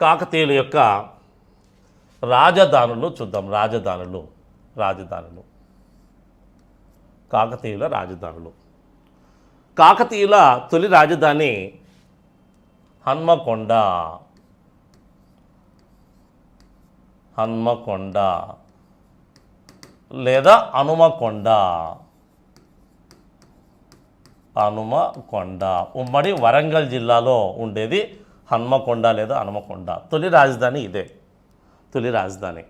కాకతీయుల యొక్క రాజధానులు చూద్దాం. రాజధానులు కాకతీయుల రాజధానులు. కాకతీయుల తొలి రాజధాని హన్మకొండ లేదా హనుమకొండ. ఉమ్మడి వరంగల్ జిల్లాలో ఉండేది హన్మకొండ లేదా హనుమకొండ. తొలి రాజధాని ఇదే, తొలి రాజధాని.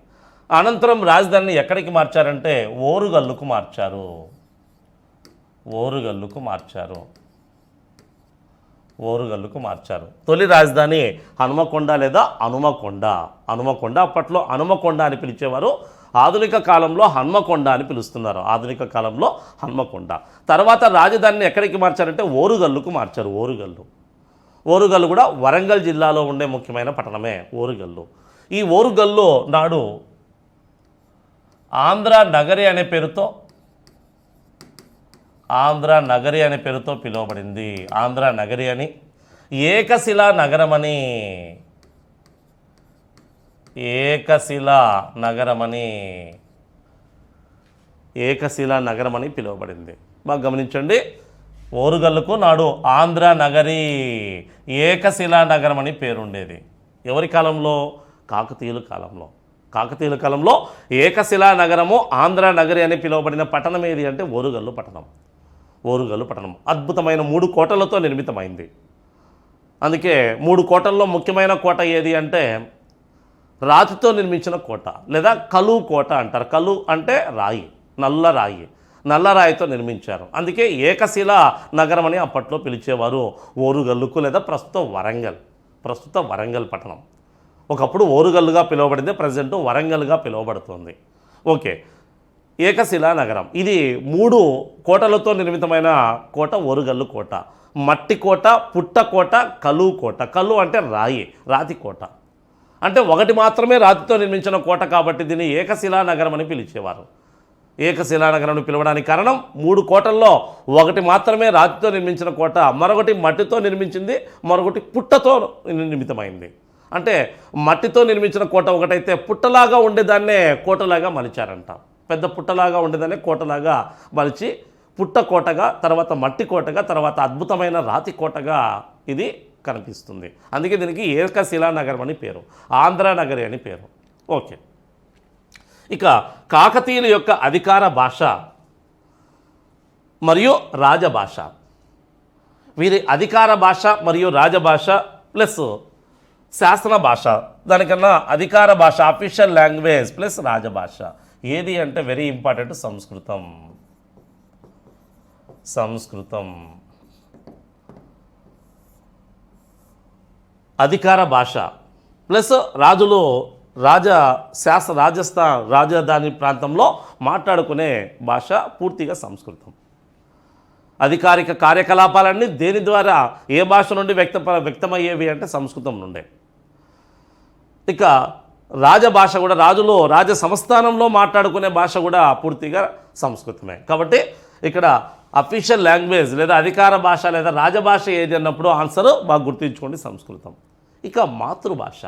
అనంతరం రాజధానిని ఎక్కడికి మార్చారంటే ఓరుగల్లుకు మార్చారు. తొలి రాజధాని హనుమకొండ లేదా హనుమకొండ. అప్పట్లో హనుమకొండ అని పిలిచేవారు, ఆధునిక కాలంలో హన్మకొండ అని పిలుస్తున్నారు. తర్వాత రాజధానిని ఎక్కడికి మార్చారంటే ఓరుగల్లుకు మార్చారు. ఓరుగల్లు కూడా వరంగల్ జిల్లాలో ఉండే ముఖ్యమైన పట్టణమే ఓరుగల్లు. ఈ ఓరుగల్లు నాడు ఆంధ్ర నగరి అనే పేరుతో పిలువబడింది. ఆంధ్ర నగరి అని, ఏకశిలా నగరమని పిలువబడింది. బాగా గమనించండి, ఓరుగల్లుకు నాడు ఆంధ్ర నగరి, ఏకశిలా నగరం అని పేరుండేది. ఎవరి కాలంలో? కాకతీయుల కాలంలో ఏకశిలా నగరము, ఆంధ్ర నగరి అని పిలువబడిన పట్టణం ఏది అంటే ఓరుగల్లు పట్టణం. అద్భుతమైన 3 కోటలతో నిర్మితమైంది. అందుకే 3 కోటల్లో ముఖ్యమైన కోట ఏది అంటే రాతితో నిర్మించిన కోట లేదా కలు కోట అంటారు. కలు అంటే రాయి, నల్ల రాయితో నిర్మించారు. అందుకే ఏకశిలా నగరం అని అప్పట్లో పిలిచేవారు ఓరుగల్లుకు లేదా ప్రస్తుత వరంగల్ పట్టణం. ఒకప్పుడు ఓరుగల్లుగా పిలువబడింది, ప్రజెంట్ వరంగల్గా పిలువబడుతుంది. ఓకే, ఏకశిలా నగరం ఇది 3 కోటలతో నిర్మితమైన కోట ఓరుగల్లు కోట. మట్టి కోట, పుట్ట కోట, కలు కోట. కలు అంటే రాతి కోట. అంటే ఒకటి మాత్రమే రాతితో నిర్మించిన కోట కాబట్టి దీన్ని ఏకశిలా నగరం అని పిలిచేవారు. ఏకశిలా నగరం పిలవడానికి కారణం 3 కోటల్లో ఒకటి మాత్రమే రాతితో నిర్మించిన కోట, మరొకటి మట్టితో నిర్మించింది, మరొకటి పుట్టతో నిర్మితమైంది. అంటే మట్టితో నిర్మించిన కోట ఒకటైతే పుట్టలాగా ఉండేదాన్నే కోటలాగా మలిచారంట. పెద్ద పుట్టలాగా ఉండేదాన్ని కోటలాగా మలిచి పుట్ట కోటగా, తర్వాత మట్టి కోటగా, తర్వాత అద్భుతమైన రాతి కోటగా ఇది కనిపిస్తుంది. అందుకే దీనికి ఏకశిలా నగరం అని పేరు, ఆంధ్ర నగరి అని పేరు. ఓకే, ఇక కాకతీయుల యొక్క అధికార భాష మరియు రాజభాష. వీరి అధికార భాష మరియు రాజభాష ప్లస్ శాసన భాష, దానికన్నా అధికార భాష అఫీషియల్ లాంగ్వేజ్ ప్లస్ రాజభాష ఏది అంటే వెరీ ఇంపార్టెంట్ సంస్కృతం. అధికార భాష ప్లస్ రాజులు రాజస్థాన్ రాజధాని ప్రాంతంలో మాట్లాడుకునే భాష పూర్తిగా సంస్కృతం. అధికారిక కార్యకలాపాలన్నీ దేని ద్వారా ఏ భాష నుండి వ్యక్తమయ్యేవి అంటే సంస్కృతం నుండే. ఇక రాజభాష కూడా రాజులు రాజ సంస్థానంలో మాట్లాడుకునే భాష కూడా పూర్తిగా సంస్కృతమే. కాబట్టి ఇక్కడ అఫీషియల్ లాంగ్వేజ్ లేదా అధికార భాష లేదా రాజభాష ఏది అన్నప్పుడు ఆన్సర్ బాగా గుర్తుంచుకోండి సంస్కృతం. ఇక మాతృభాష,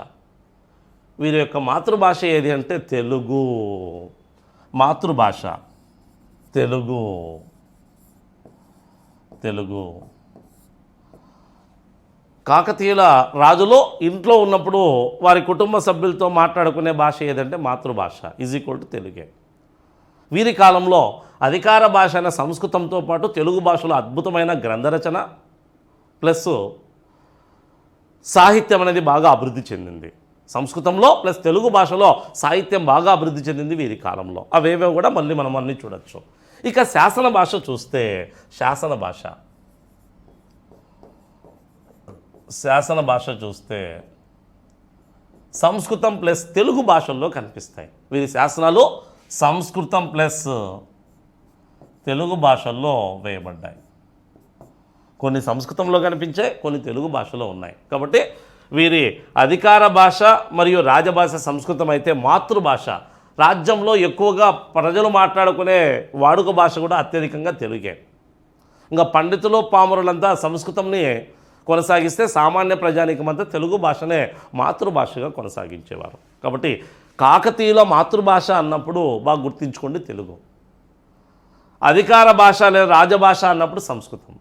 వీరి యొక్క మాతృభాష ఏది అంటే తెలుగు. మాతృభాష తెలుగు. కాకతీయుల రాజులు ఇంట్లో ఉన్నప్పుడు వారి కుటుంబ సభ్యులతో మాట్లాడుకునే భాష ఏదంటే మాతృభాష = తెలుగే. వీరి కాలంలో అధికార భాష అయిన సంస్కృతంతో పాటు తెలుగు భాషలో అద్భుతమైన గ్రంథరచన ప్లస్ సాహిత్యం అనేది బాగా అభివృద్ధి చెందింది. సంస్కృతంలో ప్లస్ తెలుగు భాషలో సాహిత్యం బాగా అభివృద్ధి చెందింది వీరి కాలంలో. అవేవో కూడా మళ్ళీ మనం అన్నీ చూడొచ్చు. ఇక శాసన భాష చూస్తే శాసన భాష చూస్తే సంస్కృతం ప్లస్ తెలుగు భాషల్లో కనిపిస్తాయి. వీరి శాసనాలు సంస్కృతం ప్లస్ తెలుగు భాషల్లో వేయబడ్డాయి. కొన్ని సంస్కృతంలో కనిపించాయి, కొన్ని తెలుగు భాషలో ఉన్నాయి. కాబట్టి వీరి అధికార భాష మరియు రాజభాష సంస్కృతం అయితే మాతృభాష రాజ్యంలో ఎక్కువగా ప్రజలు మాట్లాడుకునే వాడుక భాష కూడా అత్యధికంగా తెలుగే. ఇంకా పండితులు పామరులంతా సంస్కృతంని కొనసాగిస్తే సామాన్య ప్రజానీకమంతా తెలుగు భాషనే మాతృభాషగా కొనసాగించేవారు. కాబట్టి కాకతీయుల మాతృభాష అన్నప్పుడు బాగా గుర్తుంచుకోండి తెలుగు, అధికార భాష లేదా రాజభాష అన్నప్పుడు సంస్కృతం.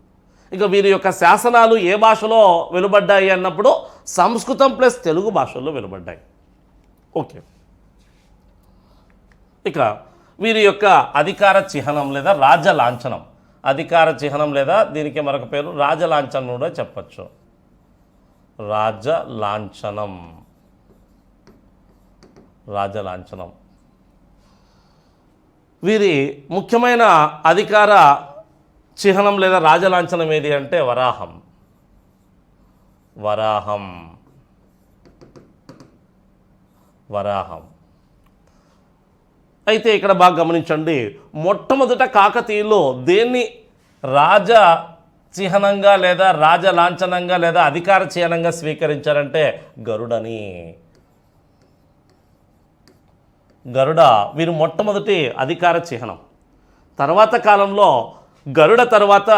ఇక వీరి యొక్క శాసనాలు ఏ భాషలో వెలువడ్డాయి అన్నప్పుడు సంస్కృతం ప్లస్ తెలుగు భాషల్లో వెలువడ్డాయి. ఓకే, ఇక వీరి యొక్క అధికార చిహ్నం లేదా రాజలాంఛనం, అధికార చిహ్నం లేదా దీనికి మరొక పేరు రాజలాంఛనం కూడా చెప్పచ్చు. రాజలాంఛనం, రాజలాంఛనం. వీరి ముఖ్యమైన అధికార చిహ్నం లేదా రాజలాంఛనం ఏది అంటే వరాహం. వరాహం, వరాహం. అయితే ఇక్కడ బాగా గమనించండి, మొట్టమొదట కాకతీయులు దేన్ని రాజ చిహ్నంగా లేదా రాజలాంఛనంగా లేదా అధికార చిహ్నంగా స్వీకరించారంటే గరుడని. గరుడ వీరు మొట్టమొదటి అధికార చిహ్నం. తర్వాత కాలంలో గరుడ తర్వాత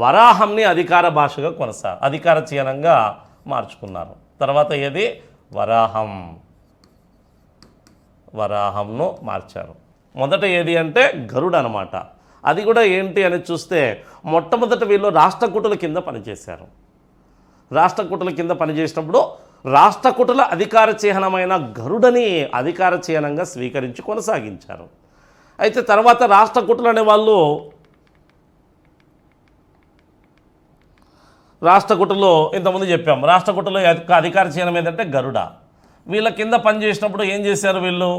వరాహంని అధికార భాషగా అధికార చిహ్నంగా మార్చుకున్నారు. తర్వాత ఏది వరాహం, వరాహంను మార్చారు. మొదట ఏది అంటే గరుడ అనమాట. అది కూడా ఏంటి అని చూస్తే మొట్టమొదట వీళ్ళు రాష్ట్రకూటుల కింద పనిచేశారు. రాష్ట్రకూటుల కింద పనిచేసినప్పుడు రాష్ట్రకూటుల అధికార చిహ్నమైన గరుడని అధికార చిహ్నంగా స్వీకరించి కొనసాగించారు. అయితే తర్వాత రాష్ట్రకూటులు అనేవాళ్ళు రాష్ట్రకూటులో ఇంతకుముందు చెప్పాం, రాష్ట్రకూటులో అధికార చిహ్నం ఏంటంటే గరుడ. వీళ్ళ కింద పనిచేసినప్పుడు ఏం చేశారు, వీళ్ళు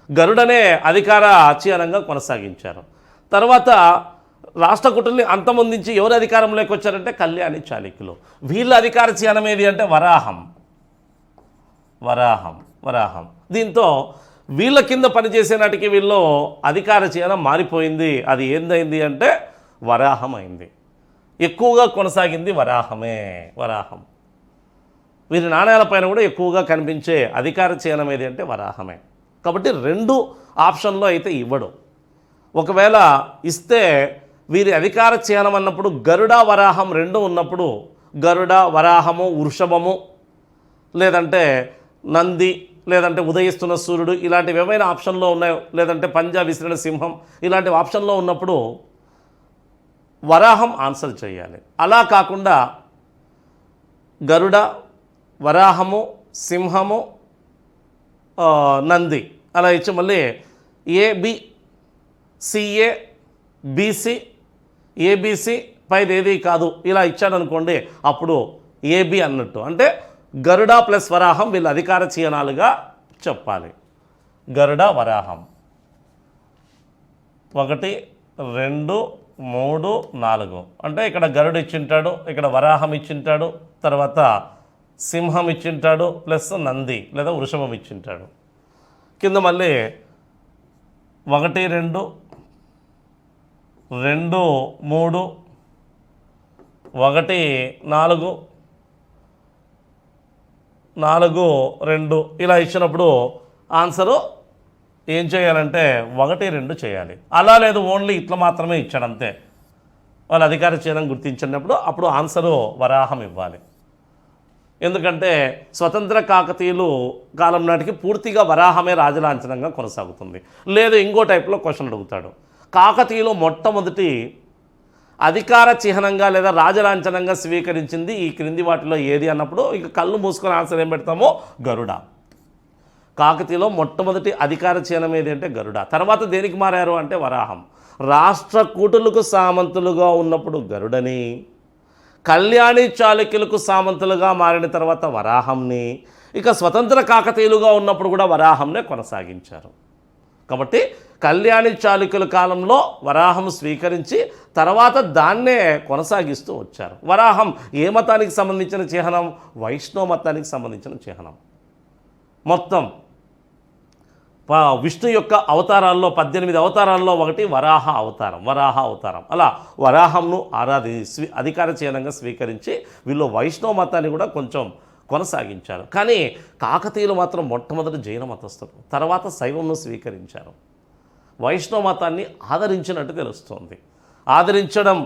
గరుడనే అధికార చిహ్నంగా కొనసాగించారు. తర్వాత రాష్ట్రకూటుల్ని అంతమొందించి ఎవరు అధికారంలోకి వచ్చారంటే కళ్యాణి చాళుక్యులు. వీళ్ళ అధికార చిహ్నం ఏది అంటే వరాహం, వరాహం, వరాహం. దీంతో వీళ్ళ కింద పనిచేసే నాటికి వీళ్ళు అధికార చిహ్నం మారిపోయింది. అది ఏందైంది అంటే వరాహం అయింది. ఎక్కువగా కొనసాగింది వరాహమే, వరాహం. వీరి నాణ్యాలపైన కూడా ఎక్కువగా కనిపించే అధికార చిహ్నం ఏది అంటే వరాహమే. కాబట్టి రెండు ఆప్షన్లో అయితే ఇవ్వడు. ఒకవేళ ఇస్తే వీరి అధికార చిహ్నం అన్నప్పుడు గరుడ వరాహం రెండు ఉన్నప్పుడు గరుడ వరాహము వృషభము లేదంటే నంది లేదంటే ఉదయిస్తున్న సూర్యుడు ఇలాంటివి ఏమైనా ఆప్షన్లో ఉన్నాయో లేదంటే పంజా విసిరిన సింహం ఇలాంటివి ఆప్షన్లో ఉన్నప్పుడు వరాహం ఆన్సర్ చేయాలి. అలా కాకుండా గరుడ వరాహము సింహము నంది అలా ఇచ్చి మళ్ళీ ఏబి సిఏ బీసీ ఏబీసీ పైది ఏది కాదు ఇలా ఇచ్చాడనుకోండి, అప్పుడు ఏబి అన్నట్టు. అంటే గరుడ ప్లస్ వరాహం వీళ్ళ అధికార చిహ్నాలుగా చెప్పాలి. గరుడ వరాహం 1 2 3 4 అంటే ఇక్కడ గరుడు ఇచ్చింటాడు, ఇక్కడ వరాహం ఇచ్చింటాడు, తర్వాత సింహం ఇచ్చింటాడు ప్లస్ నంది లేదా వృషభం ఇచ్చింటాడు. కింద మళ్ళీ 1 2 2 3 1 4 4 2 ఇలా ఇచ్చినప్పుడు ఆన్సరు ఏం చేయాలంటే 1 2 చేయాలి. అలా లేదు ఓన్లీ ఇట్లా మాత్రమే ఇచ్చాడు అంతే, వాళ్ళు అధికార చిహ్నం గుర్తించినప్పుడు అప్పుడు ఆన్సరు వరాహం ఇవ్వాలి. ఎందుకంటే స్వతంత్ర కాకతీయులు కాలం నాటికి పూర్తిగా వరాహమే రాజలాంఛనంగా కొనసాగుతుంది. లేదు ఇంకో టైప్లో క్వశ్చన్ అడుగుతాడు, కాకతీయులు మొట్టమొదటి అధికార చిహ్నంగా లేదా రాజలాంఛనంగా స్వీకరించింది ఈ క్రింది వాటిలో ఏది అన్నప్పుడు ఇక కళ్ళు మూసుకొని ఆన్సర్ ఏం పెడతామో గరుడ. కాకతీయులో మొట్టమొదటి అధికార చిహ్నం ఏది అంటే గరుడ. తర్వాత దేనికి మారారు అంటే వరాహం. రాష్ట్రకూటులకు సామంతులుగా ఉన్నప్పుడు గరుడని, కళ్యాణి చాళుక్యులకు సామంతులుగా మారిన తర్వాత వరాహంని, ఇక స్వతంత్ర కాకతీయులుగా ఉన్నప్పుడు కూడా వరాహంనే కొనసాగించారు. కాబట్టి కళ్యాణి చాళుక్యుల కాలంలో వరాహం స్వీకరించి తర్వాత దాన్నే కొనసాగిస్తూ వచ్చారు. వరాహం ఏ మతానికి సంబంధించిన చిహ్నం? వైష్ణవ మతానికి సంబంధించిన చిహ్నం. మొత్తం విష్ణు యొక్క అవతారాల్లో 18 అవతారాల్లో ఒకటి వరాహ అవతారం, వరాహ అవతారం. అలా వరాహంను అధికార చిహ్నంగా స్వీకరించి వీళ్ళు వైష్ణవ మతాన్ని కూడా కొంచెం కొనసాగించారు. కానీ కాకతీయులు మాత్రం మొట్టమొదటి జైన మతస్థులు, తర్వాత శైవంను స్వీకరించారు. వైష్ణవ మతాన్ని ఆదరించినట్టు తెలుస్తోంది. ఆదరించడం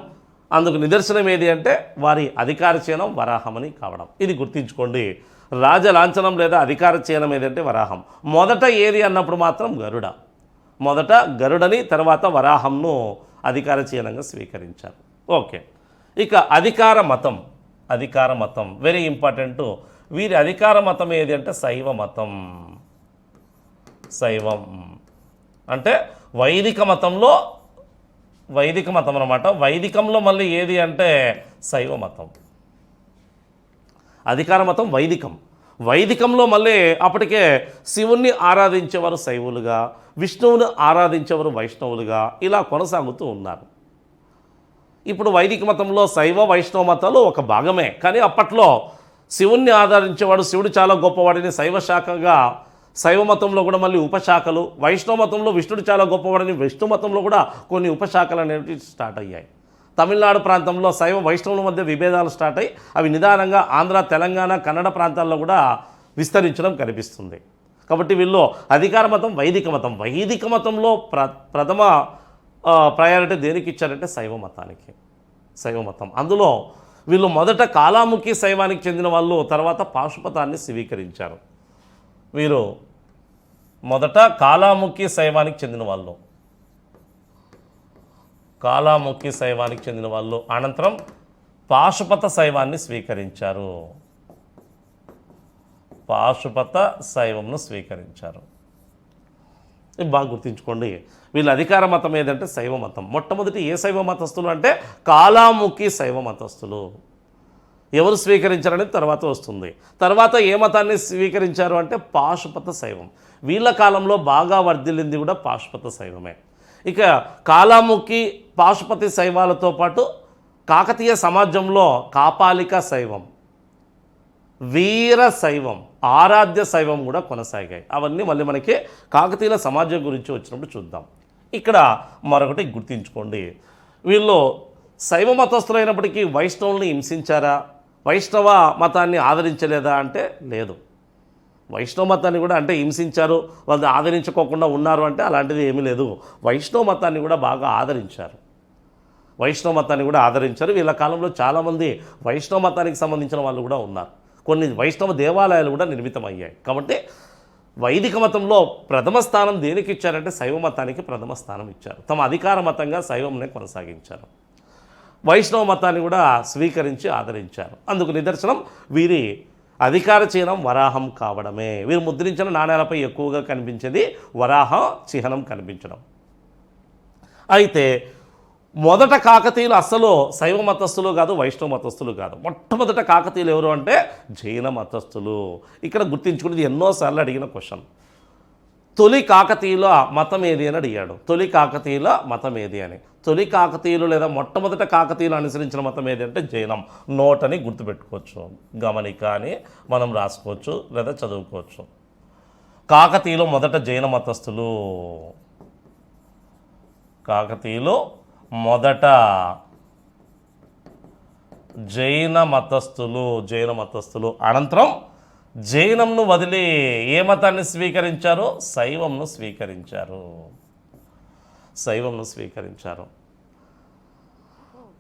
అందుకు నిదర్శనం ఏది అంటే వారి అధికార చిహ్నం వరాహమని కావడం. ఇది గుర్తుంచుకోండి. రాజలాంఛనం లేదా అధికార చిహ్నం ఏదంటే వరాహం. మొదట ఏది అన్నప్పుడు మాత్రం గరుడ. మొదట గరుడని, తర్వాత వరాహంను అధికార చిహ్నంగా స్వీకరించారు. ఓకే, ఇక అధికార మతం. అధికార మతం వెరీ ఇంపార్టెంట్. వీరి అధికార మతం ఏది అంటే శైవ మతం. శైవం అంటే వైదిక మతంలో వైదిక మతం అన్నమాట. వైదికంలో మళ్ళీ ఏది అంటే శైవ మతం. అధికార మతం వైదికం. వైదికంలో మళ్ళీ అప్పటికే శివుణ్ణి ఆరాధించేవారు శైవులుగా, విష్ణువుని ఆరాధించేవారు వైష్ణవులుగా, ఇలా కొనసాగుతూ ఉన్నారు. ఇప్పుడు వైదిక మతంలో శైవ వైష్ణవ మతాలు ఒక భాగమే, కానీ అప్పట్లో శివుణ్ణి ఆరాధించేవాడు, శివుడు చాలా గొప్పవాడిని శైవ శాఖగా, శైవ మతంలో కూడా మళ్ళీ ఉపశాఖలు, వైష్ణవ మతంలో విష్ణుడు చాలా గొప్పవాడని విష్ణు మతంలో కూడా కొన్ని ఉపశాఖలు అనేవి స్టార్ట్ అయ్యాయి. తమిళనాడు ప్రాంతంలో శైవ వైష్ణవుల మధ్య విభేదాలు స్టార్ట్ అయ్యి అవి నిదానంగా ఆంధ్ర, తెలంగాణ, కన్నడ ప్రాంతాల్లో కూడా విస్తరించడం కనిపిస్తుంది. కాబట్టి వీళ్ళు అధికార మతం వైదిక మతం. వైదిక మతంలో ప్రథమ ప్రయారిటీ దేనికి ఇచ్చారంటే శైవ మతానికి. శైవ మతం అందులో వీళ్ళు మొదట కాలాముఖి శైవానికి చెందిన వాళ్ళు, తర్వాత పాశుపతాన్ని స్వీకరించారు. వీరు మొదట కాలాముఖి శైవానికి చెందిన వాళ్ళు, కాలాముఖి శైవానికి చెందిన వాళ్ళు, అనంతరం పాశుపత శైవాన్ని స్వీకరించారు. పాశుపత శైవంను స్వీకరించారు. ఇది బాగా గుర్తుంచుకోండి. వీళ్ళ అధికార మతం ఏదంటే శైవ మతం. మొట్టమొదటి ఏ శైవ మతస్థులు అంటే కాలాముఖి శైవ మతస్థులు. ఎవరు స్వీకరించారనేది తర్వాత వస్తుంది. తర్వాత ఏ మతాన్ని స్వీకరించారు అంటే పాశుపత శైవం. వీళ్ళ కాలంలో బాగా వర్ధిల్లింది కూడా పాశుపత శైవమే. ఇక కాలాముఖి పాశుపతి శైవాలతో పాటు కాకతీయ సమాజంలో కాపాలిక శైవం, వీర శైవం, ఆరాధ్య శైవం కూడా కొనసాగాయి. అవన్నీ మళ్ళీ మనకి కాకతీయుల సమాజం గురించి వచ్చినప్పుడు చూద్దాం. ఇక్కడ మరొకటి గుర్తుంచుకోండి. వీళ్ళు శైవ మతస్థులైనప్పటికీ వైష్ణవుల్ని హింసించారా, వైష్ణవ మతాన్ని ఆదరించలేదా అంటే లేదు. వైష్ణవ మతాన్ని కూడా అంటే హింసించారు, వాళ్ళు ఆదరించుకోకుండా ఉన్నారు అంటే అలాంటిది ఏమీ లేదు. వైష్ణవ మతాన్ని కూడా బాగా ఆదరించారు. వైష్ణవ మతాన్ని కూడా ఆదరించారు. వీళ్ళ కాలంలో చాలామంది వైష్ణవ మతానికి సంబంధించిన వాళ్ళు కూడా ఉన్నారు. కొన్ని వైష్ణవ దేవాలయాలు కూడా నిర్మితమయ్యాయి. కాబట్టి వైదిక మతంలో ప్రథమ స్థానం దేనికి ఇచ్చారంటే శైవ మతానికి ప్రథమ స్థానం ఇచ్చారు. తమ అధికార మతంగా శైవంనే కొనసాగించారు. వైష్ణవ మతాన్ని కూడా స్వీకరించి ఆదరించారు. అందుకు నిదర్శనం వీరి అధికార చిహ్నం వరాహం కావడమే. వీరు ముద్రించిన నాణేలపై ఎక్కువగా కనిపించేది వరాహ చిహ్నం కనిపించడం. అయితే మొదట కాకతీయులు అస్సలు శైవ మతస్థులు కాదు, వైష్ణవ మతస్థులు కాదు. మొట్టమొదట కాకతీయులు ఎవరు అంటే జైన మతస్థులు. ఇక్కడ గుర్తించుకునేది ఎన్నోసార్లు అడిగిన క్వశ్చన్. తొలి కాకతీయుల మతం ఏది అని అడిగాడు. తొలి కాకతీయుల మతం ఏది అని. తొలి కాకతీయులు లేదా మొట్టమొదట కాకతీయులు అనుసరించిన మతం ఏది అంటే జైనం. నోటని గుర్తుపెట్టుకోవచ్చు, గమనిక అని మనం రాసుకోవచ్చు లేదా చదువుకోవచ్చు. కాకతీయులు మొదట జైన మతస్థులు. కాకతీయులు మొదట జైన మతస్థులు. అనంతరం జైనంను వదిలి ఏ మతాన్ని స్వీకరించారు? శైవంను స్వీకరించారు.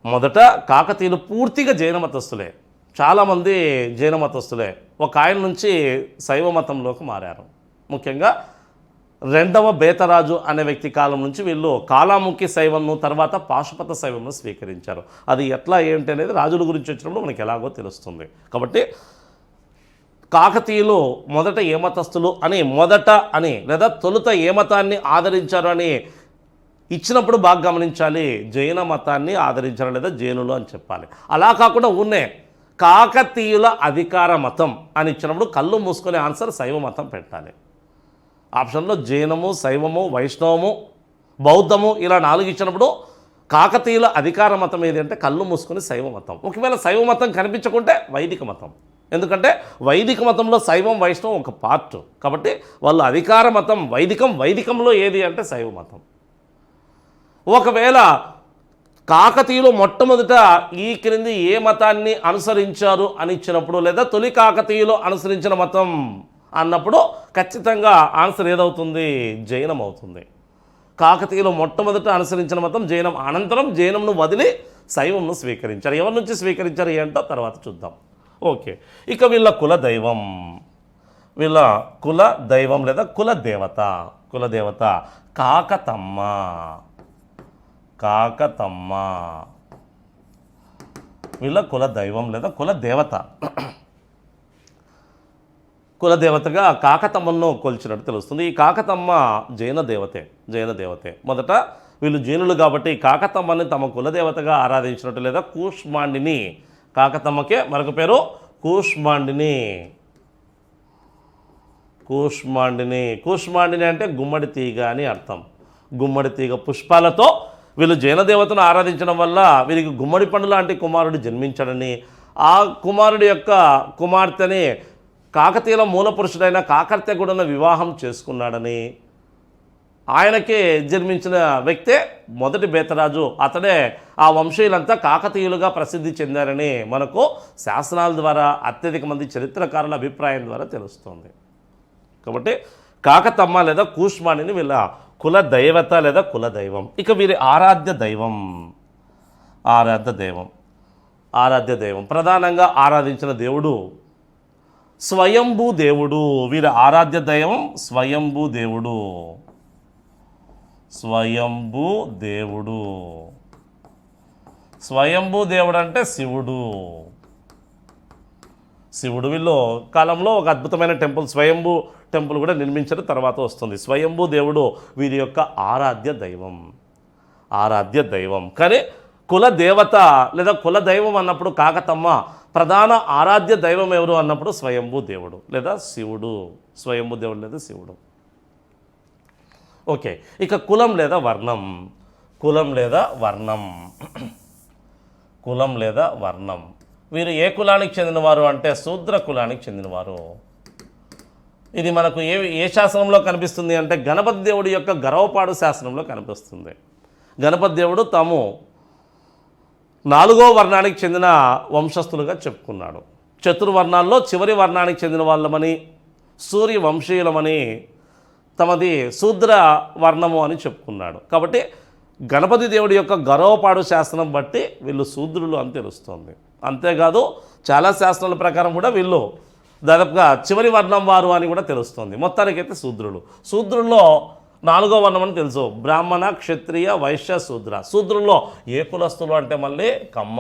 మొదట కాకతీయులు పూర్తిగా జైన మతస్థులే, చాలామంది జైన మతస్థులే. ఒక ఆయన నుంచి శైవ మతంలోకి మారారు. ముఖ్యంగా రెండవ బేతరాజు అనే వ్యక్తి కాలం నుంచి వీళ్ళు కాలాముఖి శైవంను, తర్వాత పాశుపత శైవంను స్వీకరించారు. అది ఎట్లా ఏంటి అనేది రాజుల గురించి వచ్చినప్పుడు మనకి ఎలాగో తెలుస్తుంది. కాబట్టి కాకతీయులు మొదట ఏ మతస్థులు అని, మొదట అని లేదా తొలుత ఏ మతాన్ని ఆదరించారు అని ఇచ్చినప్పుడు బాగా గమనించాలి. జైన మతాన్ని ఆదరించారు లేదా జైనులు అని చెప్పాలి. అలా కాకుండా ఉన్నే కాకతీయుల అధికార మతం అని ఇచ్చినప్పుడు కళ్ళు మూసుకునే ఆన్సర్ శైవ మతం పెట్టాలి. ఆప్షన్లో జైనము, శైవము, వైష్ణవము, బౌద్ధము ఇలా 4 ఇచ్చినప్పుడు కాకతీయుల అధికార మతం ఏది అంటే కళ్ళు మూసుకొని శైవ మతం. ఒకవేళ శైవ మతం కనిపించకుంటే వైదిక మతం. ఎందుకంటే వైదిక మతంలో శైవం, వైష్ణవం ఒక పార్ట్. కాబట్టి వాళ్ళు అధికార మతం వైదికంలో ఏది అంటే శైవ మతం. ఒకవేళ కాకతీయులు మొట్టమొదట ఈ క్రింది ఏ మతాన్ని అనుసరించారు అని ఇచ్చినప్పుడు, లేదా తొలి కాకతీయులు అనుసరించిన మతం అన్నప్పుడు ఖచ్చితంగా ఆన్సర్ ఏదవుతుంది? జైనం అవుతుంది. కాకతీయులు మొట్టమొదట అనుసరించిన మతం జైనం. అనంతరం జైనంను వదిలి శైవంను స్వీకరించారు. ఎవరి నుంచి స్వీకరించారు ఏంటో తర్వాత చూద్దాం. ఓకే, ఇక వీళ్ళ కులదైవం, వీళ్ళ కుల దైవం లేదా కులదేవత కాకతమ్మ. వీళ్ళ కులదైవం లేదా కులదేవతగా కాకతమ్మను కొలిచినట్టు తెలుస్తుంది. ఈ కాకతమ్మ జైన దేవతే. మొదట వీళ్ళు జైనులు కాబట్టి కాకతమ్మని తమ కులదేవతగా ఆరాధించినట్టు లేదా కూష్మాండిని, కాకతమ్మకే మరొక పేరు కూష్మాండిని అంటే గుమ్మడి తీగ అని అర్థం. గుమ్మడి తీగ పుష్పాలతో వీళ్ళు జైన దేవతను ఆరాధించడం వల్ల వీరికి గుమ్మడి పండు లాంటి కుమారుడు జన్మించాడని, ఆ కుమారుడి యొక్క కుమార్తెని కాకతీయుల మూల పురుషుడైన కాకర్త్యగుడను వివాహం చేసుకున్నాడని, ఆయనకే జన్మించిన వ్యక్తే మొదటి బేతరాజు, అతడే ఆ వంశీయులంతా కాకతీయులుగా ప్రసిద్ధి చెందారని మనకు శాసనాల ద్వారా అత్యధిక మంది చరిత్రకారుల అభిప్రాయం ద్వారా తెలుస్తుంది. కాబట్టి కాకతమ్మ లేదా కూష్మాండిని వీళ్ళ కుల దైవత లేదా కులదైవం. ఇక వీరి ఆరాధ్య దైవం ప్రధానంగా ఆరాధించిన దేవుడు స్వయంభూ దేవుడు. వీరి ఆరాధ్య దైవం స్వయంభూ దేవుడు అంటే శివుడు. వీళ్ళు కాలంలో ఒక అద్భుతమైన టెంపుల్ స్వయంభూ టెంపుల్ కూడా నిర్మించిన తర్వాత వస్తుంది. స్వయంభూ దేవుడు వీరి యొక్క ఆరాధ్య దైవం. కానీ కులదేవత లేదా కులదైవం అన్నప్పుడు కాకతమ్మ, ప్రధాన ఆరాధ్య దైవం ఎవరు అన్నప్పుడు స్వయంభూ దేవుడు లేదా శివుడు. ఓకే, ఇక కులం లేదా వర్ణం. వీరు ఏ కులానికి చెందినవారు అంటే శూద్ర కులానికి చెందినవారు. ఇది మనకు ఏ శాసనంలో కనిపిస్తుంది అంటే గణపతి దేవుడి యొక్క గర్వపాడు శాసనంలో కనిపిస్తుంది. గణపతి దేవుడు తాము 4వ వర్ణానికి చెందిన వంశస్థులుగా చెప్పుకున్నాడు. చతుర్వర్ణాల్లో చివరి వర్ణానికి చెందిన వాళ్ళమని, సూర్య వంశీయులమని, తమది శూద్ర వర్ణము అని చెప్పుకున్నాడు. కాబట్టి గణపతి దేవుడి యొక్క గర్వపాడు శాసనం బట్టి వీళ్ళు శూద్రులు అని తెలుస్తుంది. అంతేకాదు చాలా శాసనాల ప్రకారం కూడా వీళ్ళు దాదాపుగా చివరి వర్ణం వారు అని కూడా తెలుస్తుంది. మొత్తానికైతే శూద్రుల్లో 4వ వర్ణం అని తెలుసు. బ్రాహ్మణ, క్షత్రియ, వైశ్య, శూద్ర. శూద్రుల్లో ఏ కులస్తులు అంటే మళ్ళీ కమ్మ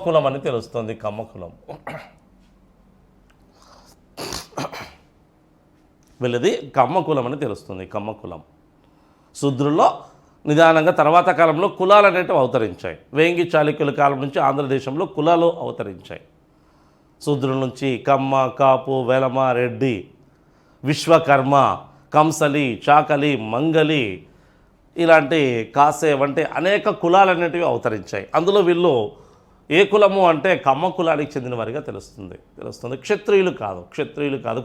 కులం అని తెలుస్తుంది. కమ్మ కులం వీళ్ళది కమ్మ కులం అని తెలుస్తుంది. కమ్మ కులం శూద్రుల్లో నిదానంగా తర్వాత కాలంలో కులాలు అనేటివి అవతరించాయి. వేంగి చాళుక్యుల కాలం నుంచి ఆంధ్రదేశంలో కులాలు అవతరించాయి. శూద్రుల నుంచి కమ్మ, కాపు, వెలమ, రెడ్డి, విశ్వకర్మ, కంసలి, చాకలి, మంగలి, ఇలాంటి కాసే వంటి అనేక కులాలు అనేటివి అవతరించాయి. అందులో వీళ్ళు ఏ కులము అంటే కమ్మ కులానికి చెందిన వారిగా తెలుస్తుంది. క్షత్రియులు కాదు.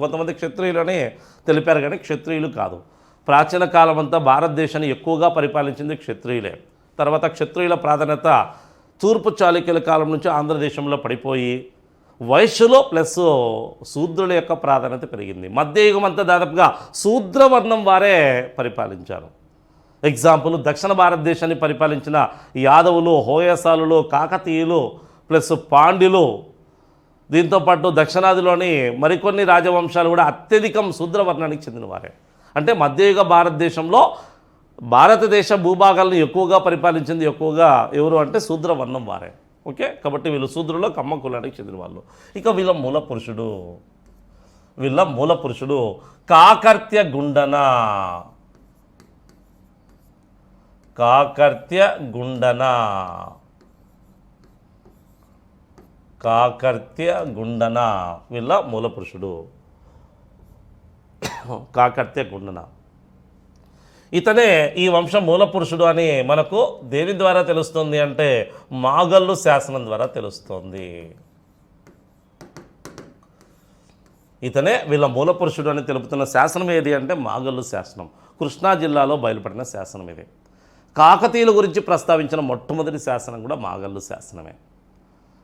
కొంతమంది క్షత్రియులని తెలిపారు కానీ క్షత్రియులు కాదు. ప్రాచీన కాలం అంతా భారతదేశాన్ని ఎక్కువగా పరిపాలించింది క్షత్రియులే. తర్వాత క్షత్రియుల ప్రాధాన్యత తూర్పు చాళుక్యుల కాలం నుంచి ఆంధ్రదేశంలో పడిపోయి వైశ్యులు ప్లస్ శూద్రుల యొక్క ప్రాధాన్యత పెరిగింది. మధ్యయుగం అంతా దాదాపుగా శూద్రవర్ణం వారే పరిపాలించారు. ఎగ్జాంపుల్ దక్షిణ భారతదేశాన్ని పరిపాలించిన యాదవులు, హోయసాలులు, కాకతీయులు ప్లస్ పాండ్యులు, దీంతోపాటు దక్షిణాదిలోని మరికొన్ని రాజవంశాలు కూడా అత్యధికం శూద్రవర్ణానికి చెందినవారే. అంటే మధ్యయుగ భారతదేశంలో భారతదేశ భూభాగాలను ఎక్కువగా పరిపాలించింది ఎవరు అంటే శూద్రవర్ణం వారే. ఓకే, కాబట్టి వీళ్ళు శూద్రులో కమ్మ కులానికి చెందిన వాళ్ళు. ఇక వీళ్ళ మూల పురుషుడు కాకర్త్య గుండన. వీళ్ళ మూల పురుషుడు కాకర్త్య గుండన. ఇతనే ఈ వంశం మూల పురుషుడు అని మనకు దేని ద్వారా తెలుస్తుంది అంటే మాగల్లు శాసనం ద్వారా తెలుస్తుంది. ఇతనే వీళ్ళ మూల పురుషుడు అని తెలుపుతున్న శాసనం ఏది అంటే మాగల్లు శాసనం. కృష్ణా జిల్లాలో బయలుపడిన శాసనం ఇది. కాకతీయుల గురించి ప్రస్తావించిన మొట్టమొదటి శాసనం కూడా మాగల్లు శాసనమే.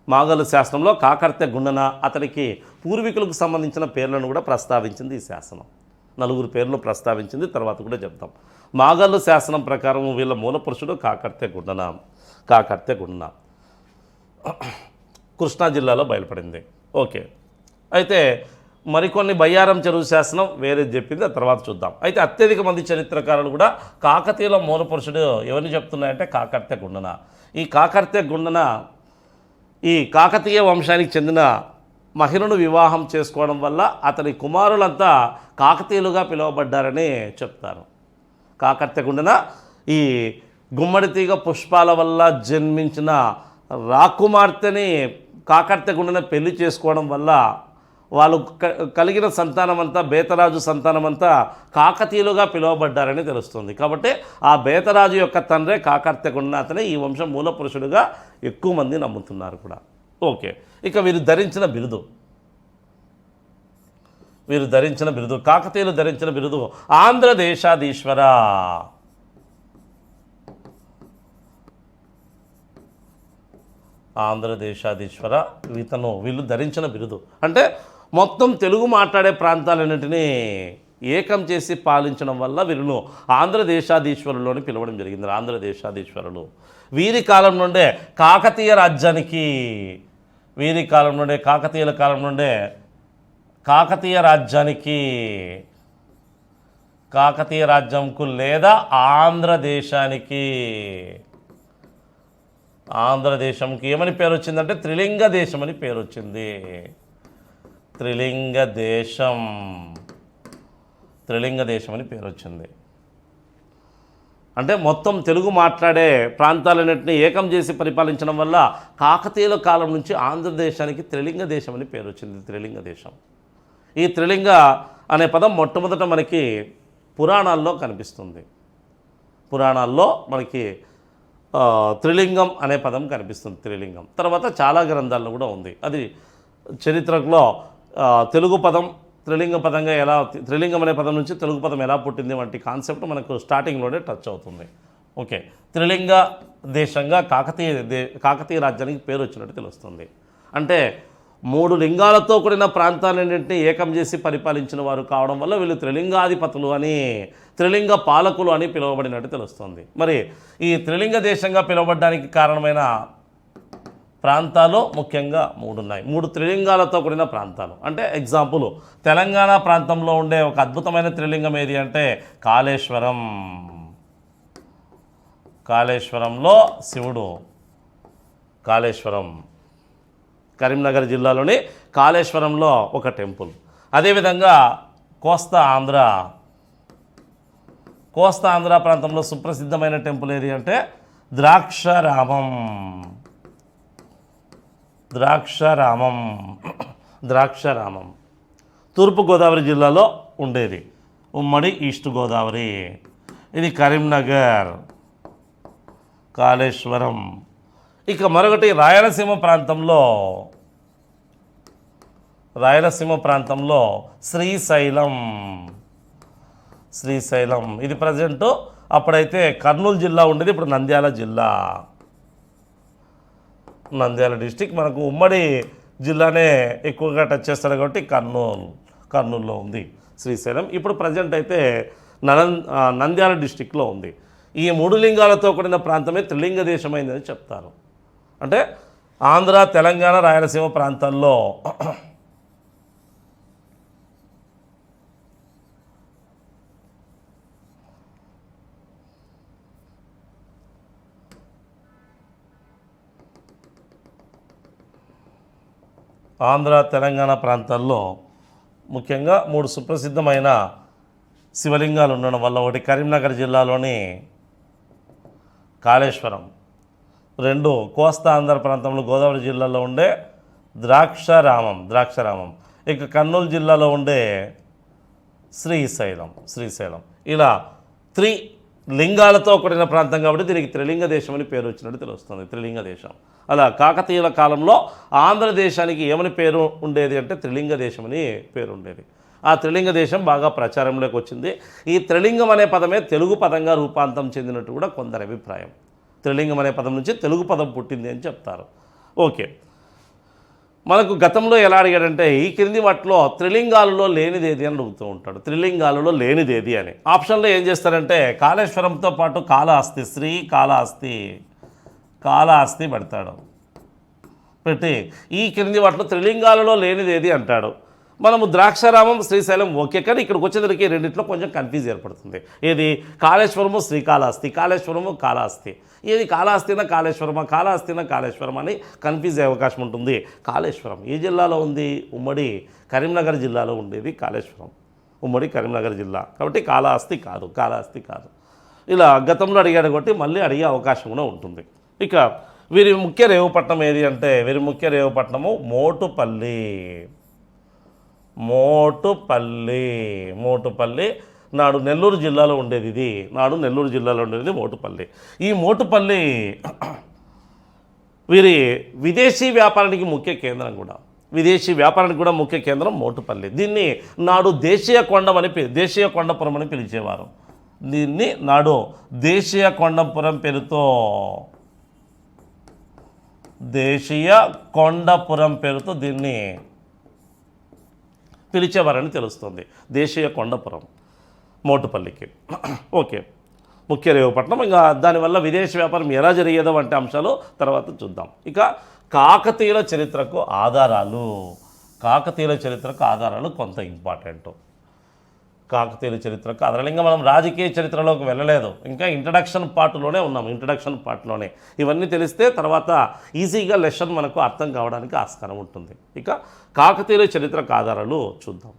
మాగల్లు శాసనంలో కాకర్త్య గుండన అతనికి పూర్వీకులకు సంబంధించిన పేర్లను కూడా ప్రస్తావించింది ఈ శాసనం. నలుగురు పేర్లు ప్రస్తావించింది, తర్వాత కూడా చెప్తాం. మాగల్లు శాసనం ప్రకారం వీళ్ళ మూల పురుషుడు కాకర్తె గుండన కృష్ణా జిల్లాలో బయలుపడింది. ఓకే, అయితే మరికొన్ని బయ్యారం చెరువు శాసనం వేరే చెప్పింది, ఆ తర్వాత చూద్దాం. అయితే అత్యధిక మంది చరిత్రకారులు కూడా కాకతీయుల మూల పురుషుడు ఎవరిని చెప్తున్నాయంటే కాకర్తె గుండన. ఈ కాకర్తె గుండన ఈ కాకతీయ వంశానికి చెందిన మహిళను వివాహం చేసుకోవడం వల్ల అతని కుమారులంతా కాకతీయులుగా పిలువబడ్డారని చెప్తారు. కాకర్తె గుండన ఈ గుమ్మడి తీగ పుష్పాల వల్ల జన్మించిన రాకుమార్తెని కాకర్తె గుండన పెళ్లి చేసుకోవడం వల్ల వాళ్ళు కలిగిన సంతానమంతా బేతరాజు సంతానమంతా కాకతీయులుగా పిలువబడ్డారని తెలుస్తుంది. కాబట్టి ఆ బేతరాజు యొక్క తండ్రే కాకర్తె గుండన, అతనే ఈ వంశం మూల పురుషుడుగా ఎక్కువ మంది నమ్ముతున్నారు కూడా. ఓకే, ఇక వీరు ధరించిన బిరుదు కాకతీయులు ధరించిన బిరుదు ఆంధ్రదేశాధీశ్వర. ఆంధ్రదేశాధీశ్వర వీళ్ళు ధరించిన బిరుదు అంటే మొత్తం తెలుగు మాట్లాడే ప్రాంతాలన్నింటినీ ఏకం చేసి పాలించడం వల్ల వీరిను ఆంధ్రదేశాధీశ్వరులు అని పిలవడం జరిగింది. ఆంధ్రదేశాధీశ్వరులు వీరి కాలం నుండే కాకతీయ రాజ్యంకు లేదా ఆంధ్రదేశంకి ఏమని పేరు వచ్చిందంటే త్రిలింగ దేశం అని పేరు వచ్చింది. త్రిలింగ దేశం అని పేరు వచ్చింది. అంటే మొత్తం తెలుగు మాట్లాడే ప్రాంతాలన్నింటినీ ఏకం చేసి పరిపాలించడం వల్ల కాకతీయుల కాలం నుంచి ఆంధ్రదేశానికి త్రిలింగ దేశం అని పేరు వచ్చింది. త్రిలింగ దేశం. ఈ త్రిలింగ అనే పదం మొట్టమొదట మనకి పురాణాల్లో కనిపిస్తుంది. పురాణాల్లో మనకి త్రిలింగం అనే పదం కనిపిస్తుంది. త్రిలింగం తర్వాత చాలా గ్రంథాల్లో కూడా ఉంది. అది చరిత్రలో తెలుగు పదం త్రిలింగం అనే పదం నుంచి తెలుగు పదం ఎలా పుట్టింది వంటి కాన్సెప్ట్ మనకు స్టార్టింగ్లోనే టచ్ అవుతుంది. ఓకే, త్రిలింగ దేశంగా కాకతీయ రాజ్యానికి పేరు వచ్చినట్టు తెలుస్తుంది. అంటే 3 లింగాలతో కూడిన ప్రాంతాలన్నింటినీ ఏకం చేసి పరిపాలించిన వారు కావడం వల్ల వీళ్ళు త్రిలింగాధిపతులు అని, త్రిలింగ పాలకులు అని పిలువబడినట్టు తెలుస్తుంది. మరి ఈ త్రిలింగ దేశంగా పిలువబడడానికి కారణమైన ప్రాంతాలు ముఖ్యంగా 3 ఉన్నాయి. 3 త్రిలింగాలతో కూడిన ప్రాంతాలు. అంటే ఎగ్జాంపుల్ తెలంగాణ ప్రాంతంలో ఉండే ఒక అద్భుతమైన త్రిలింగం ఏది అంటే కాళేశ్వరంలో శివుడు. కరీంనగర్ జిల్లాలోని కాళేశ్వరంలో ఒక టెంపుల్. అదేవిధంగా కోస్తా ఆంధ్ర ప్రాంతంలో సుప్రసిద్ధమైన టెంపుల్ ఏది అంటే ద్రాక్షారామం. తూర్పుగోదావరి జిల్లాలో ఉండేది. ఉమ్మడి ఈస్ట్ గోదావరి. ఇది కరీంనగర్, కాళేశ్వరం. ఇక మరొకటి రాయలసీమ ప్రాంతంలో శ్రీశైలం. ఇది ప్రజెంట్ అప్పుడైతే కర్నూలు జిల్లా ఉండేది, ఇప్పుడు నంద్యాల డిస్టిక్. మనకు ఉమ్మడి జిల్లానే ఎక్కువగా టచ్ చేస్తారు కాబట్టి కర్నూలులో ఉంది శ్రీశైలం. ఇప్పుడు ప్రజెంట్ అయితే నంద్యాల డిస్టిక్లో ఉంది. ఈ 3 లింగాలతో కూడిన ప్రాంతమే త్రిలింగ దేశమైందని చెప్తారు. అంటే ఆంధ్ర, తెలంగాణ, రాయలసీమ ప్రాంతాల్లో ముఖ్యంగా 3 సుప్రసిద్ధమైన శివలింగాలు ఉండడం వల్ల ఒకటి కరీంనగర్ జిల్లాలోని కాళేశ్వరం, 2 కోస్తా ఆంధ్ర ప్రాంతంలో గోదావరి జిల్లాలో ఉండే ద్రాక్షారామం, ఇక కర్నూలు జిల్లాలో ఉండే శ్రీశైలం. ఇలా 3 లింగాలతో కూడిన ప్రాంతం కాబట్టి దీనికి త్రిలింగ దేశం అని పేరు వచ్చినట్టు తెలుస్తుంది. త్రిలింగ దేశం. అలా కాకతీయుల కాలంలో ఆంధ్రదేశానికి ఏమని పేరు ఉండేది అంటే త్రిలింగ దేశం అని పేరు ఉండేది. ఆ త్రిలింగ దేశం బాగా ప్రచారంలోకి వచ్చింది. ఈ త్రిలింగం అనే పదమే తెలుగు పదంగా రూపాంతరం చెందినట్టు కూడా కొందరి అభిప్రాయం. త్రిలింగం అనే పదం నుంచి తెలుగు పదం పుట్టింది అని చెప్తారు. ఓకే, మనకు గతంలో ఎలా అడిగాడంటే ఈ క్రింది వాటిలో త్రిలింగాలలో లేనిదేది అని అడుగుతూ ఉంటాడు. త్రిలింగాలలో లేనిదేది అని ఆప్షన్లో ఏం చేస్తారంటే కాళేశ్వరంతో పాటు కాళహస్తి, కాళహస్తి పెడతాడు. పెట్టి ఈ క్రింది వాటిలో త్రిలింగాలలో లేనిదేది అంటాడు. మనము ద్రాక్షారామం, శ్రీశైలం ఓకే, కానీ ఇక్కడికి వచ్చేసరికి రెండిట్లో కొంచెం కన్ఫ్యూజ్ ఏర్పడుతుంది. ఏది కాళేశ్వరము, శ్రీకాళహస్తి, కాళేశ్వరము, కాళహస్తి, ఏది కాళహస్తినా కాళేశ్వరమా, కాళహస్తినా కాళేశ్వరం అని కన్ఫ్యూజ్ అయ్యే అవకాశం ఉంటుంది. కాళేశ్వరం ఏ జిల్లాలో ఉంది? ఉమ్మడి కరీంనగర్ జిల్లాలో ఉండేది కాళేశ్వరం, ఉమ్మడి కరీంనగర్ జిల్లా. కాబట్టి కాళహస్తి కాదు. ఇలా గతంలో అడిగాడు కాబట్టి మళ్ళీ అడిగే అవకాశం కూడా ఉంటుంది. ఇక వీరి ముఖ్య రేవుపట్నం ఏది అంటే వీరి ముఖ్య రేవుపట్నము మోటుపల్లి నాడు నెల్లూరు జిల్లాలో ఉండేది. మోటుపల్లి. ఈ మోటుపల్లి వీరి విదేశీ వ్యాపారానికి ముఖ్య కేంద్రం కూడా. ముఖ్య కేంద్రం మోటుపల్లి. దీన్ని నాడు దేశీయ కొండపురం అని పిలిచేవారు. దీన్ని నాడు దేశీయ కొండపురం పేరుతో దీన్ని పిలిచేవారని తెలుస్తుంది. దేశీయ కొండపురం మోటుపల్లికి. ఓకే, ముఖ్య రేవుపట్నం. ఇంకా దానివల్ల విదేశీ వ్యాపారం ఎలా జరిగేదో వంటి అంశాలు తర్వాత చూద్దాం. ఇక కాకతీయుల చరిత్రకు ఆధారాలు కొంత ఇంపార్టెంట్. కాకతీయుల చరిత్రకు ఆధారాలు ఇంకా మనం రాజకీయ చరిత్రలోకి వెళ్ళలేదు, ఇంకా ఇంట్రడక్షన్ పార్ట్లోనే ఉన్నాం. ఇవన్నీ తెలిస్తే తర్వాత ఈజీగా లెసన్ మనకు అర్థం కావడానికి ఆస్కారం ఉంటుంది. ఇక కాకతీయుల చరిత్రకు ఆధారాలు చూద్దాం.